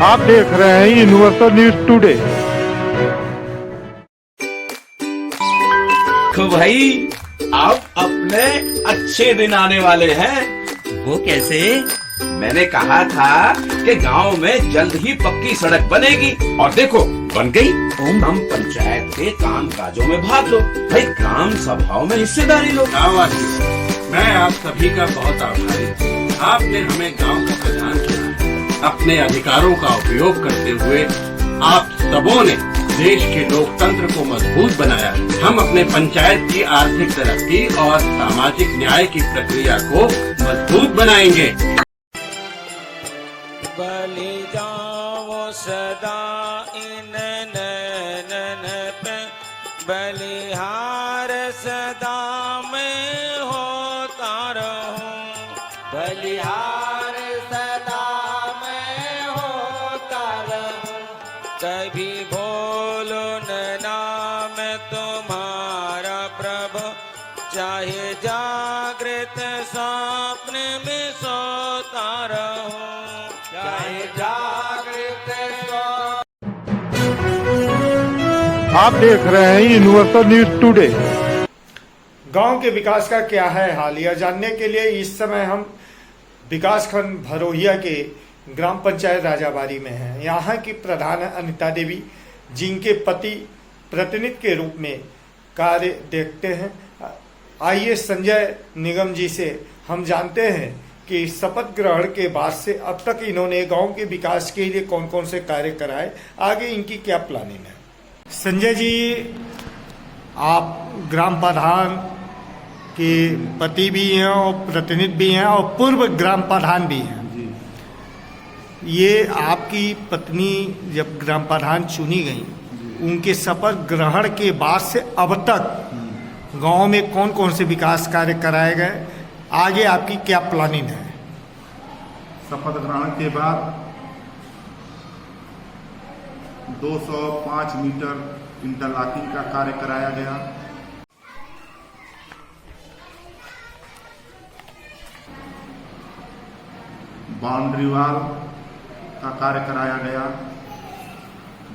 आप देख रहे हैं यूनिवर्सल न्यूज टुडे। तो भाई अब अपने अच्छे दिन आने वाले हैं। वो कैसे? मैंने कहा था कि गांव में जल्द ही पक्की सड़क बनेगी और देखो बन गई। हम पंचायत के काम काजों में भाग लो भाई, ग्राम सभाओं में हिस्सेदारी लो। मैं आप सभी का बहुत आभारी हूँ। आपने हमें गांव का प्रधान चुना है। अपने अधिकारों का उपयोग करते हुए आप सबों ने देश के लोकतंत्र को मजबूत बनाया। हम अपने पंचायत की आर्थिक तरक्की और सामाजिक न्याय की प्रक्रिया को मजबूत बनाएंगे। बलि जाओ सदा इन नैनन पे, बलिहार सदा मैं होता रहूं। बलिहार सदा मैं होता रहूं। कभी बोलो न नाम तुम्हारा प्रभु, चाहे जागृत स्वप्न में सोता रहूं। आप देख रहे हैं यूनिवर्सल न्यूज टुडे। गांव के विकास का क्या है हाल, यह जानने के लिए इस समय हम विकासखंड भरोहिया के ग्राम पंचायत राजाबाड़ी में हैं। यहाँ की प्रधान अनिता देवी, जिनके पति प्रतिनिधि के रूप में कार्य देखते हैं। आइए संजय निगम जी से हम जानते हैं कि शपथ ग्रहण के बाद से अब तक इन्होंने गांव के विकास के लिए कौन कौन से कार्य कराए, आगे इनकी क्या प्लानिंग है। संजय जी, आप ग्राम प्रधान के पति भी हैं और प्रतिनिधि भी हैं और पूर्व ग्राम प्रधान भी हैं। ये आपकी पत्नी जब ग्राम प्रधान चुनी गई, उनके शपथ ग्रहण के बाद से अब तक गांव में कौन कौन से विकास कार्य कराए गए, आगे आपकी क्या प्लानिंग है। शपथ ग्रहण के बाद 205 मीटर इंटरलॉकिंग का कार्य कराया गया। बाउंड्री वॉल का कार्य कराया गया।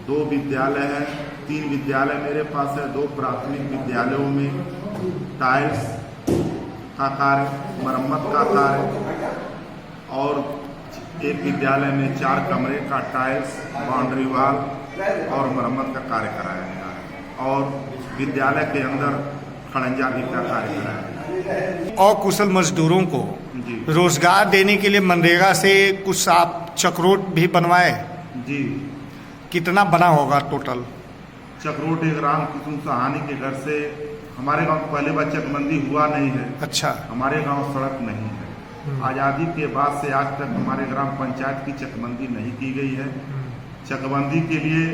2 विद्यालय हैं, 3 विद्यालय मेरे पास है। 2 प्राथमिक विद्यालयों में टाइल्स का कार्य, मरम्मत का कार्य और एक विद्यालय में 4 कमरे का टाइल्स, बाउंड्री वॉल और मरम्मत का कार्य कराया गया है और विद्यालय के अंदर खड़ंजा भी का कार्य कराया गया। और कुशल मजदूरों को रोजगार देने के लिए मनरेगा से कुछ आप चक्रोट भी बनवाए जी। कितना बना होगा टोटल? चक्रोट एक राम किशुन सहानी के घर से हमारे गांव पहले बार चकबंदी हुआ नहीं है। अच्छा। हमारे गांव सड़क नहीं है। आज़ादी के बाद से आज तक हमारे ग्राम पंचायत की चकबंदी नहीं की गई है। चकबंदी के लिए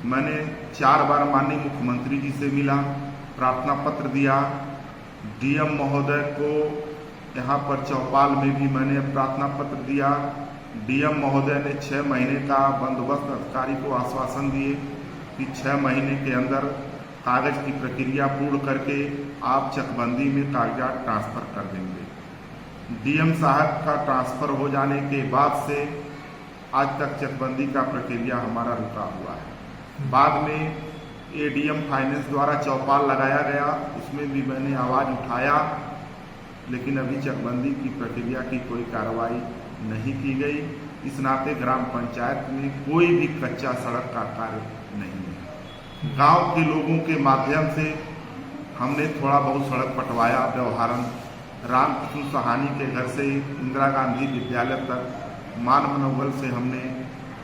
मैंने 4 बार माननीय मुख्यमंत्री जी से मिला, प्रार्थना पत्र दिया। डीएम महोदय को यहाँ पर चौपाल में भी मैंने प्रार्थना पत्र दिया। डीएम महोदय ने 6 महीने का बंदोबस्त अधिकारी को आश्वासन दिए कि 6 महीने के अंदर कागज की प्रक्रिया पूर्ण करके आप चकबंदी में कागजात ट्रांसफर कर देंगे। डीएम साहब का ट्रांसफर हो जाने के बाद से आज तक चकबंदी का प्रक्रिया हमारा रुका हुआ है। बाद में एडीएम फाइनेंस द्वारा चौपाल लगाया गया, उसमें भी मैंने आवाज़ उठाया, लेकिन अभी चकबंदी की प्रक्रिया की कोई कार्रवाई नहीं की गई। इस नाते ग्राम पंचायत में कोई भी कच्चा सड़क का कार्य नहीं है। गांव के लोगों के माध्यम से हमने थोड़ा बहुत सड़क पटवाया व्यवहारन। राम किशुन सहानी के घर से इंदिरा गांधी विद्यालय तक मान मनोबल से हमने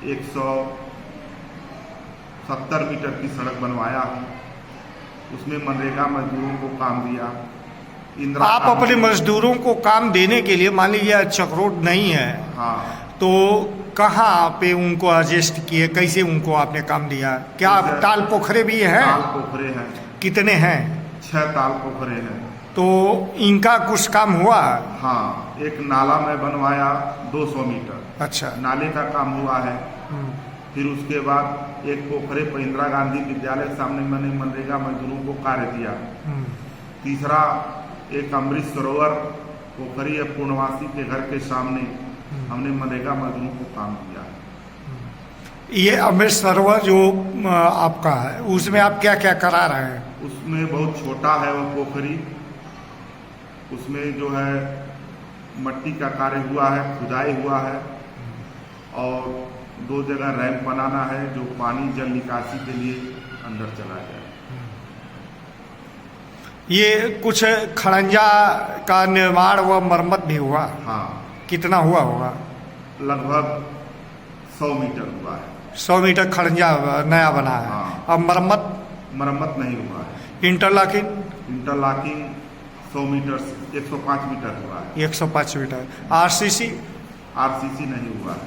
170 मीटर की सड़क बनवाया। उसमें मनरेगा मजदूरों को काम दिया। आप अपने मजदूरों को काम देने के लिए, मान लीजिए चक्रोट नहीं है, हाँ, तो कहाँ पे उनको एडजस्ट किए, कैसे उनको आपने काम दिया? क्या ताल पोखरे भी हैं? ताल पोखरे हैं। कितने हैं? 6 ताल पोखरे हैं। तो इनका कुछ काम हुआ? हाँ, एक नाला में बनवाया 200 मीटर। अच्छा। नाले का काम हुआ है। फिर उसके बाद एक पोखरे पर इंदिरा गांधी विद्यालय के सामने मैंने मनरेगा मजदूरों को कार्य दिया। तीसरा एक अमृत सरोवर पोखरी है पूर्णवासी के घर के सामने, हमने मनरेगा मजदूरों को काम दिया। ये अमृत सरोवर जो आपका है, उसमें आप क्या क्या करा रहे हैं? उसमें बहुत छोटा है वो पोखरी, उसमें जो है मट्टी का कार्य हुआ है, खुदाई हुआ है और 2 जगह रैंप बनाना है जो पानी जल निकासी के लिए अंदर चला जाए। ये कुछ खड़ंजा का निर्माण व मरम्मत भी हुआ? हाँ, कितना हुआ होगा? लगभग 100 मीटर हुआ है। 100 मीटर खड़ंजा नया बना है। हाँ। अब मरम्मत नहीं हुआ है। इंटरलॉकिंग 100 मीटर 105 मीटर हुआ है। 105 मीटर। आरसीसी नहीं हुआ है।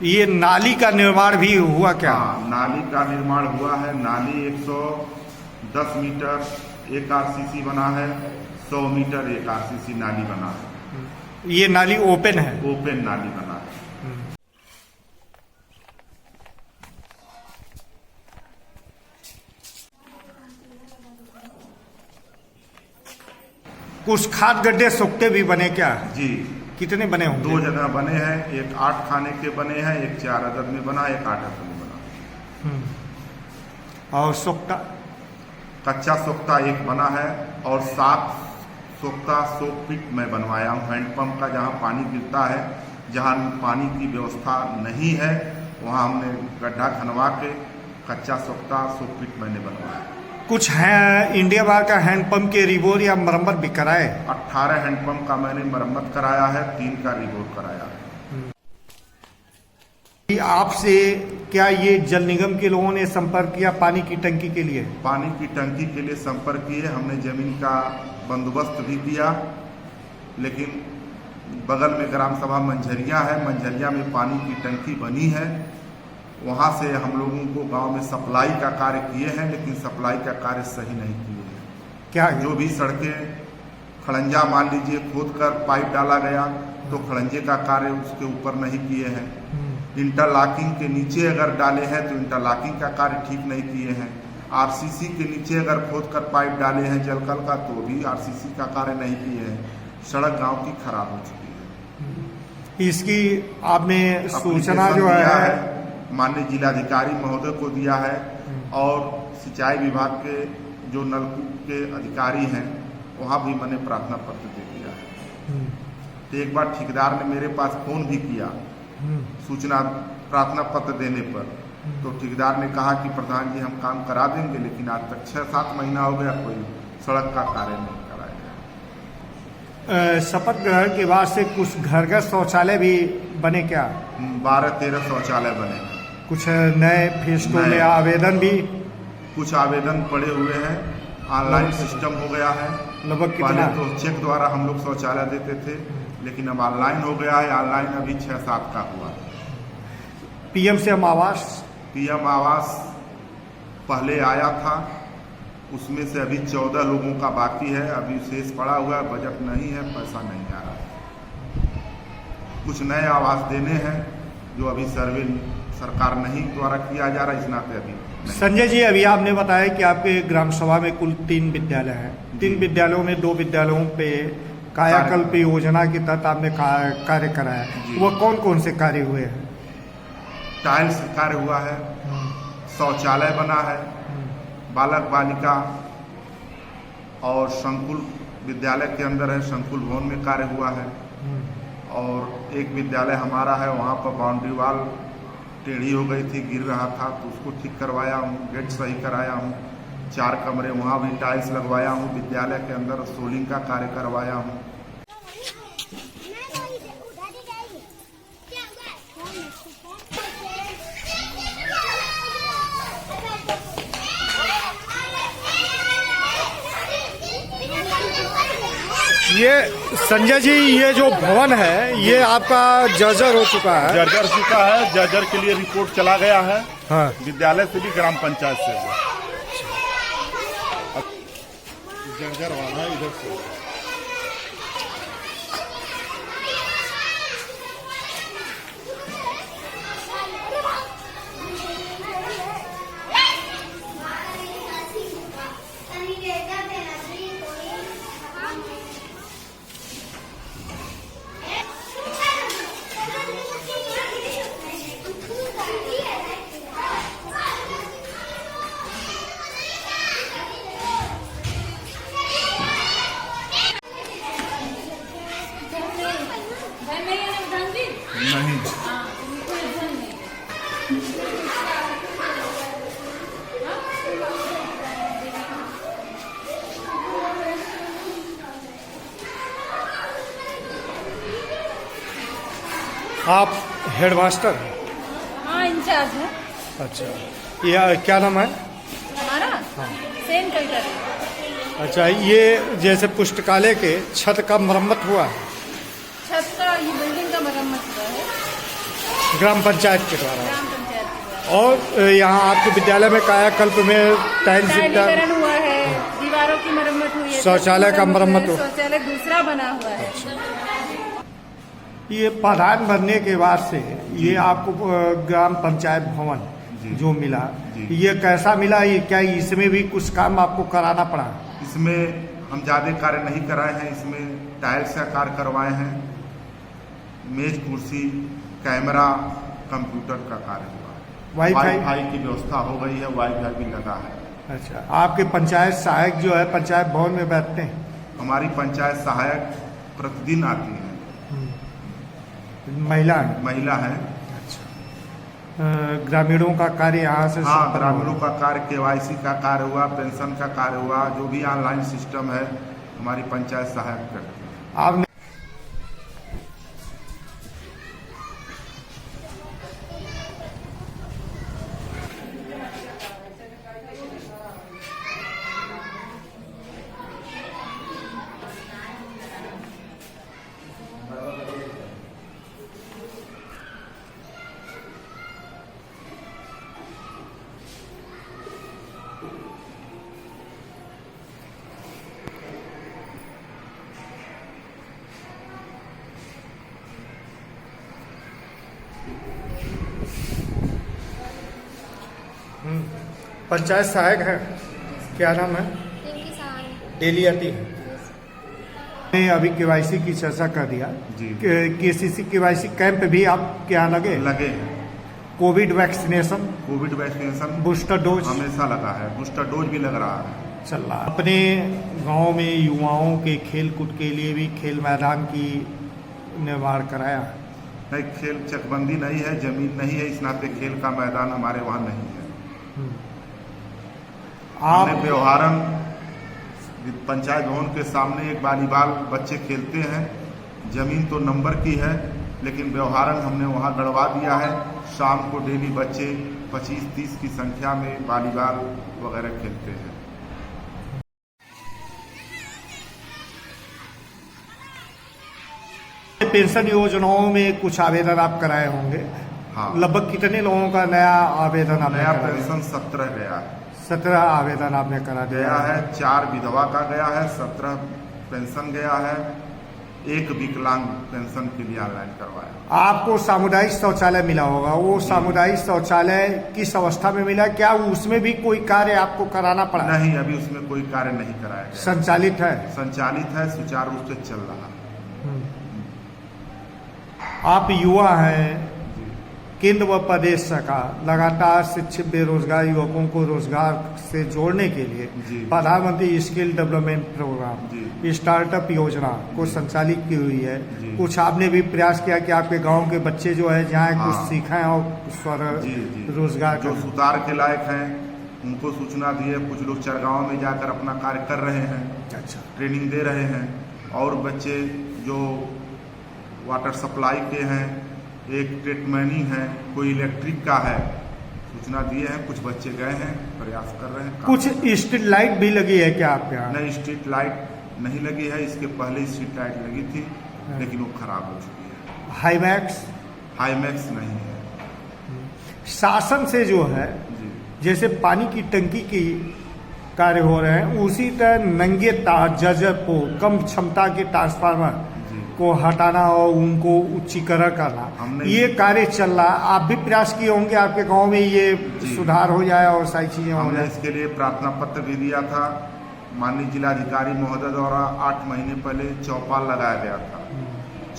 ये नाली का निर्माण भी हुआ क्या? हाँ, नाली का निर्माण हुआ है। नाली 110 मीटर एक आरसीसी बना है, 100 मीटर एक आरसीसी नाली बना है। ये नाली ओपन है? ओपन नाली बना है। कुछ खाद गड्ढे सुखते भी बने क्या? जी, कितने बने होंगे? 2 जगह बने हैं, एक 8 खाने के बने हैं, एक 4 अदद में बना, एक 8 अदद में बना। और सोख्ता? कच्चा सोख्ता एक बना है और 7 सोख्ता 100 फीट में बनवाया हूँ। हैंडपंप का जहाँ पानी गिरता है, जहाँ पानी की व्यवस्था नहीं है, वहाँ हमने गड्ढा खनवा के कच्चा सोख्ता 100 फीट मैंने बनवाया। कुछ है इंडिया बार का हैंडपंप के रिबोर या मरम्मत भी कराए? 18 हैंडपंप का मैंने मरम्मत कराया है, 3 का रिबोर कराया है। आपसे क्या ये जल निगम के लोगों ने संपर्क किया पानी की टंकी के लिए? पानी की टंकी के लिए संपर्क किए, हमने जमीन का बंदोबस्त भी किया, लेकिन बगल में ग्राम सभा मंझरिया है, मंझरिया में पानी की टंकी बनी है, वहाँ से हम लोगों को गांव में सप्लाई का कार्य किए हैं, लेकिन सप्लाई का कार्य सही नहीं किए हैं। क्या जो भी सड़कें खड़ंजा मान लीजिए खोद कर पाइप डाला गया तो खड़ंजे का कार्य उसके ऊपर नहीं किए हैं। इंटरलॉकिंग के नीचे अगर डाले हैं तो इंटरलॉकिंग का कार्य ठीक नहीं किए हैं। आरसीसी के नीचे अगर खोद कर पाइप डाले हैं जलकल का तो भी आरसीसी का कार्य नहीं किए हैं। सड़क गांव की खराब हो चुकी है। इसकी आपने सूचना जो है माननीय जिलाधिकारी महोदय को दिया है और सिंचाई विभाग के जो नलकूप के अधिकारी हैं वहाँ भी मैंने प्रार्थना पत्र दे दिया है। तो एक बार ठेकेदार ने मेरे पास फोन भी किया सूचना प्रार्थना पत्र देने पर, तो ठेकेदार ने कहा कि प्रधान जी हम काम करा देंगे, लेकिन आज तक 6-7 महीना हो गया कोई सड़क का कार्य नहीं कराया गया। शपथ ग्रहण के बाद से कुछ घर शौचालय भी बने क्या? 12-13 शौचालय बने। कुछ नए फेस्टों में आवेदन भी? कुछ आवेदन पड़े हुए हैं, ऑनलाइन सिस्टम हो गया है। लगभग पहले कितना? तो चेक द्वारा हम लोग शौचालय देते थे, लेकिन अब ऑनलाइन हो गया है। ऑनलाइन अभी 6-7 का हुआ। पीएम आवास पहले आया था, उसमें से अभी 14 लोगों का बाकी है, अभी शेष पड़ा हुआ है, बजट नहीं है, पैसा नहीं आ रहा है। कुछ नए आवास देने हैं जो अभी सर्वे सरकार नहीं द्वारा किया जा रहा, इस नाते अभी नहीं। संजय जी, अभी आपने बताया कि आपके ग्राम सभा में कुल 3 विद्यालय हैं। 3 विद्यालयों में 2 विद्यालयों पे कायाकल्प योजना के तहत आपने कार्य कराया, वो कौन कौन से कार्य हुए हैं? टाइल्स कार्य हुआ है, शौचालय बना है, बालक बालिका और संकुल विद्यालय के अंदर है, संकुल भवन में कार्य हुआ है। और एक विद्यालय हमारा है, वहाँ पर बाउंड्री वाल टेढ़ी हो गई थी, गिर रहा था, तो उसको ठीक करवाया हूँ, गेट सही कराया हूँ, 4 कमरे वहाँ भी टाइल्स लगवाया हूँ, विद्यालय के अंदर सोलिंग का कार्य करवाया हूँ। ये संजय जी, ये जो भवन है ये आपका जर्जर हो चुका है? जर्जर चुका है, जर्जर के लिए रिपोर्ट चला गया है। हाँ। विद्यालय से भी ग्राम पंचायत से जर्जर वाला है इधर से। नहीं। आप हेडमास्टर? हाँ, इंचार्ज है अच्छा, ये क्या नाम है? हमारा सेन कल्टर। अच्छा, ये जैसे पुस्तकालय के छत का मरम्मत हुआ है? छत का, ये बिल्डिंग का मरम्मत हुआ है ग्राम पंचायत के द्वारा। ग्राम पंचायत के द्वारा। और यहाँ आपके विद्यालय में कायाकल्प में टाइल्स टाइलीकरण हुआ है, दीवारों की मरम्मत हुई है, शौचालय का मरम्मत हुआ। शौचालय दूसरा बना हुआ है। ये प्रधान बनने के बाद से ये आपको ग्राम पंचायत भवन जो मिला, ये कैसा मिला? ये क्या इसमें भी कुछ काम आपको कराना पड़ा? इसमें हम ज़्यादा कार्य नहीं कराए हैं। इसमें टाइल्स का कार्य करवाए हैं, मेज कुर्सी, कैमरा, कंप्यूटर का कार्य हुआ है। वाईफाई की व्यवस्था हो गई है, वाईफाई भी लगा है। अच्छा, आपके पंचायत सहायक जो है पंचायत भवन में बैठते हैं? हमारी पंचायत सहायक प्रतिदिन आती है, महिला है? महिला है। ग्रामीणों का कार्य यहाँ से? हाँ, ग्रामीणों का कार्य, केवाईसी का कार्य हुआ, पेंशन का कार्य हुआ, जो भी ऑनलाइन सिस्टम है हमारी पंचायत सहायक करती है। आपने पंचायत सहायक है, क्या नाम है? डेली आती है। ने अभी केवाईसी की चर्चा कर दिया जी। केसीसी केवाईसी कैंप भी आपके यहाँ लगे? लगे हैं। Covid vaccination? Covid vaccination booster dose हमेशा लगा है, बूस्टर डोज भी लग रहा है। चल रहा है। अपने गांव में युवाओं के खेल कूद के लिए भी खेल मैदान की निर्माण कराया? नहीं, खेल चकबंदी नहीं है, जमीन नहीं है, इस नाते खेल का मैदान हमारे वहाँ नहीं है। हमने आप व्यवहारन पंचायत भवन के सामने एक वॉलीबॉल बच्चे खेलते हैं, जमीन तो नंबर की है, लेकिन व्यवहारन हमने वहाँ गड़वा दिया है। शाम को डेली बच्चे 25-30 की संख्या में वॉलीबॉल वगैरह खेलते हैं। पेंशन योजनाओं में कुछ आवेदन आप कराए होंगे? हाँ। लगभग कितने लोगों का नया आवेदन आपने नया कराया? पेंशन 17 गया है। 17 आवेदन आपने करा दिया गया है, 4 विधवा का गया है, 17 पेंशन गया है, 1 विकलांग पेंशन के लिए ऑनलाइन करवाया। आपको सामुदायिक शौचालय मिला होगा, वो सामुदायिक शौचालय किस अवस्था में मिला? क्या उसमें भी कोई कार्य आपको कराना पड़ा? नहीं, अभी उसमें कोई कार्य नहीं कराया गया। संचालित है? संचालित है, सुचारू रूप से चल रहा है। आप युवा हैं, केंद्र व प्रदेश सरकार लगातार शिक्षित बेरोजगार युवकों को रोजगार से जोड़ने के लिए प्रधानमंत्री स्किल डेवलपमेंट प्रोग्राम, स्टार्टअप योजना को संचालित की हुई है। कुछ आपने भी प्रयास किया कि आपके गांव के बच्चे जो है जहाँ कुछ सीखें और रोजगार जो सुधार के लायक हैं उनको सूचना दिए। कुछ लोग चरगांव में जाकर अपना कार्य कर रहे हैं, अच्छा, ट्रेनिंग दे रहे हैं। और बच्चे जो वाटर सप्लाई के हैं, एक ट्रीटमेंट है, कोई इलेक्ट्रिक का है, सूचना दिए हैं। कुछ बच्चे गए हैं, प्रयास कर रहे हैं। कुछ स्ट्रीट लाइट भी लगी है क्या आपके यहाँ? नहीं, स्ट्रीट लाइट नहीं लगी है। इसके पहले स्ट्रीट लाइट लगी थी, लेकिन वो खराब हो चुकी है। हाईमैक्स नहीं है। शासन से जो है जैसे पानी की टंकी की कार्य हो रहे हैं, उसी तरह नंगे तार जर्जर को कम क्षमता के ट्रांसफार्मर को हटाना और उनको उच्चीकरण करना, ये कार्य चल रहा है। आप भी प्रयास किए होंगे आपके गांव में ये सुधार हो जाए और सारी चीजें हो हमने जाए। इसके लिए प्रार्थना पत्र भी दिया था। माननीय जिलाधिकारी महोदय द्वारा 8 महीने पहले चौपाल लगाया गया था।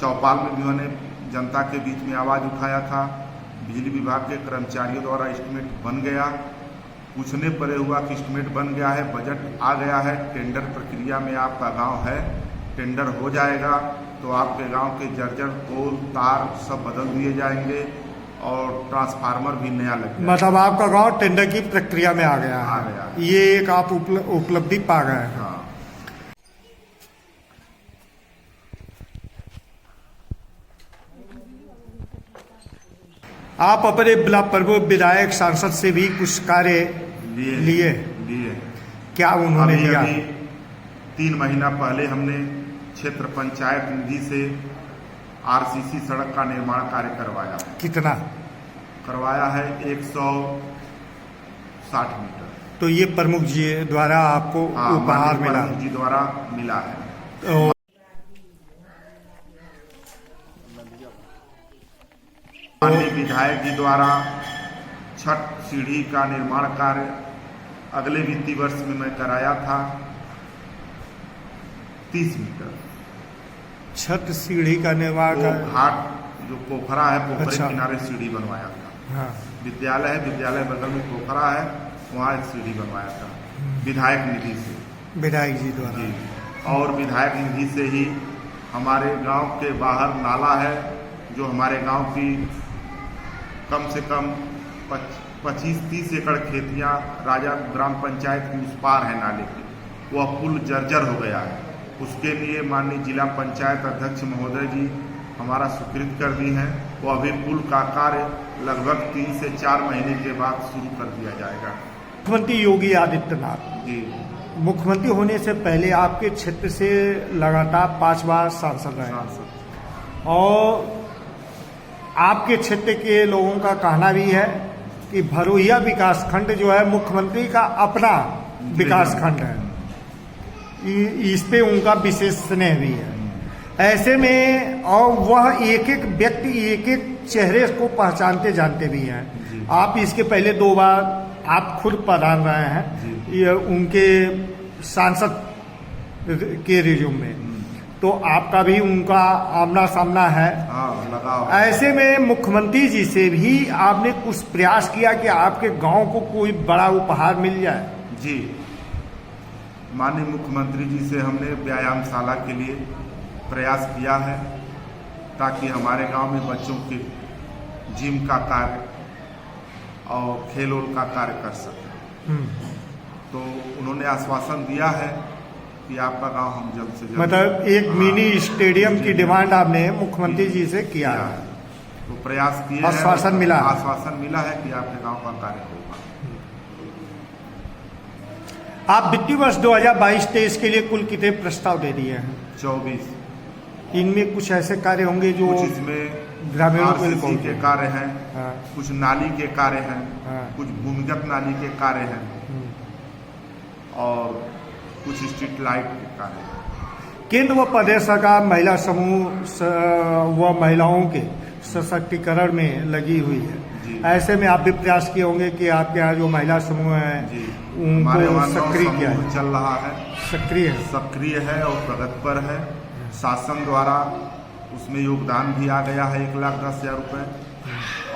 चौपाल में भी उन्होंने जनता के बीच में आवाज उठाया था। बिजली विभाग के कर्मचारियों द्वारा एस्टीमेट बन गया। पूछने पर हुआ कि एस्टीमेट बन गया है, बजट आ गया है, टेंडर प्रक्रिया में आपका गाँव है, टेंडर हो जाएगा। तो आपके गांव के जर्जर पोल तार सब बदल दिए जाएंगे और ट्रांसफार्मर भी नया लग जाएगा। मतलब आपका गांव टेंडर की प्रक्रिया में आ गया आ है। गया। ये एक आप उपलब्धि पा गए हैं। हाँ। आप अपने प्रमुख विधायक सांसद से भी कुछ कार्य लिए क्या उन्होंने दिया? अभी 3 महीना पहले हमने क्षेत्र पंचायत निधि से आरसीसी सड़क का निर्माण कार्य करवाया। कितना करवाया है? 160 मीटर। तो ये प्रमुख जी द्वारा आपको उपहार माननीय मिला? प्रमुख जी द्वारा मिला है। तो माननीय विधायक जी द्वारा छठ सीढ़ी का निर्माण कार्य अगले वित्तीय वर्ष में मैं कराया था 30 मीटर। छठ सीढ़ी का निर्माण वो घाट जो पोखरा है, पोखरे अच्छा। किनारे सीढ़ी बनवाया था। हाँ। विद्यालय है, विद्यालय बगल में पोखरा है, वहाँ एक सीढ़ी बनवाया था विधायक निधि से। विधायक जी द्वारा जी। और विधायक निधि से ही हमारे गांव के बाहर नाला है, जो हमारे गांव की कम से कम 25-30 एकड़ खेतियां राजा ग्राम पंचायत की उस पार है नाले की, वह पुल जर्जर हो गया है। उसके लिए माननीय जिला पंचायत अध्यक्ष महोदय जी हमारा स्वीकृत कर दी हैं। वो अभी पुल का कार्य लगभग 3 से 4 महीने के बाद शुरू कर दिया जाएगा। मुख्यमंत्री योगी आदित्यनाथ जी। मुख्यमंत्री होने से पहले आपके क्षेत्र से लगातार 5 बार सांसद रहे और आपके क्षेत्र के लोगों का कहना भी है कि भरोहिया विकास खंड जो है मुख्यमंत्री का अपना विकास खंड है, इस पे उनका विशेष स्नेह भी है। ऐसे में और वह एक एक व्यक्ति एक एक चेहरे को पहचानते जानते भी हैं। आप इसके पहले 2 बार आप खुद प्रधान रहे हैं ये उनके सांसद के रिज्यूम में, तो आपका भी उनका आमना सामना है। हाँ, लगाओ। ऐसे में मुख्यमंत्री जी से भी आपने कुछ प्रयास किया कि आपके गांव को कोई बड़ा उपहार मिल जाए? जी, माननीय मुख्यमंत्री जी से हमने व्यायामशाला के लिए प्रयास किया है ताकि हमारे गांव में बच्चों के जिम का कार्य और खेल का कार्य कर सकें। तो उन्होंने आश्वासन दिया है कि आपका गांव हम जल्द से जल्द, मतलब एक मिनी स्टेडियम की डिमांड आपने मुख्यमंत्री जी से किया है? तो प्रयास किए, आश्वासन मिला? आश्वासन मिला है कि आपके गांव का कार्य होगा। आप वित्तीय वर्ष 2022-23 के लिए कुल कितने प्रस्ताव दे दिए हैं? 24। इनमें कुछ ऐसे कार्य होंगे जो कुछ इसमें ग्रामीणों RCC के कार्य हैं, हाँ। कुछ नाली के कार्य हैं, हाँ। कुछ भूमिगत नाली के कार्य हैं और कुछ स्ट्रीट लाइट के कार्य हैं। केंद्र व प्रदेश सरकार महिला समूह व महिलाओं के सशक्तिकरण में लगी हुई है। ऐसे में आप भी प्रयास किए होंगे कि आपके यहाँ जो महिला समूह है उनको सक्रिय किया है? चल रहा है, सक्रिय है और प्रगतिपर है। शासन द्वारा उसमें योगदान भी आ गया है 1,10,000 रुपये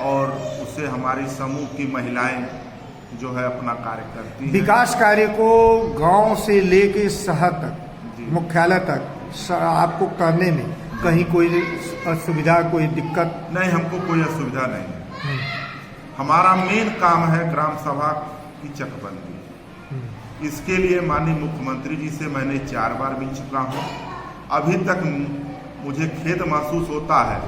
और उससे हमारी समूह की महिलाएं जो है अपना कार्य करती हैं। विकास कार्य को गांव से लेके शहर तक, मुख्यालय तक आपको करने में कहीं कोई असुविधा, कोई दिक्कत? नहीं, हमको कोई असुविधा नहीं है। हमारा मेन काम है ग्राम सभा की चकबंदी। इसके लिए माननीय मुख्यमंत्री जी से मैंने 4 बार मिल चुका हूँ। अभी तक मुझे खेद महसूस होता है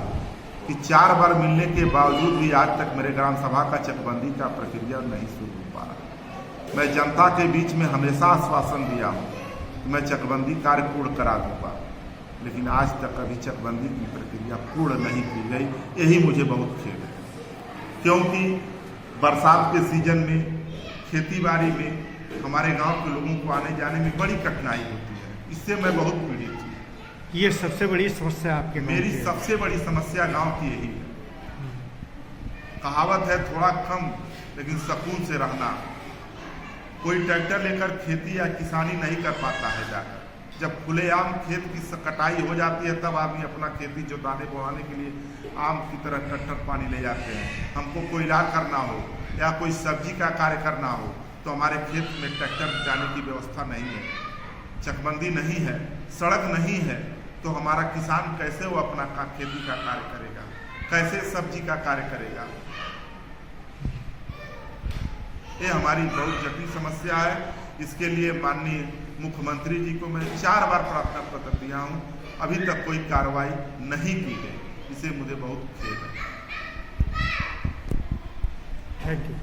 कि 4 बार मिलने के बावजूद भी आज तक मेरे ग्राम सभा का चकबंदी का प्रक्रिया नहीं शुरू हो पा रहा। मैं जनता के बीच में हमेशा आश्वासन दिया हूँ कि मैं चकबंदी कार्य पूर्ण करा दूंगा, लेकिन आज तक अभी चकबंदी की प्रक्रिया पूर्ण नहीं की गई। यही मुझे बहुत खेद है, क्योंकि बरसात के सीजन में खेती बाड़ी में हमारे गांव के लोगों को आने जाने में बड़ी कठिनाई होती है। इससे मैं बहुत पीड़ित हूँ। ये सबसे बड़ी समस्या आपके गांव मेरी की है? सबसे बड़ी समस्या गांव की यही है। कहावत है थोड़ा कम लेकिन सुकून से रहना। कोई ट्रैक्टर लेकर खेती या किसानी नहीं कर पाता है जाकर। जब खुलेआम खेत की कटाई हो जाती है तब आदमी अपना खेती जोताने बोआने के लिए आम की तरह टट्टर पानी ले जाते हैं। हमको कोयला करना हो या कोई सब्जी का कार्य करना हो तो हमारे खेत में ट्रैक्टर जाने की व्यवस्था नहीं है, चकबंदी नहीं है, सड़क नहीं है, तो हमारा किसान कैसे वो अपना खेती का कार्य करेगा, कैसे सब्जी का कार्य करेगा। ये हमारी बहुत जटिल समस्या है। इसके लिए माननीय मुख्यमंत्री जी को मैं 4 बार प्रार्थना पत्र दिया हूँ, अभी तक कोई कार्रवाई नहीं की गई। इसे मुझे बहुत खेद है। Thank you.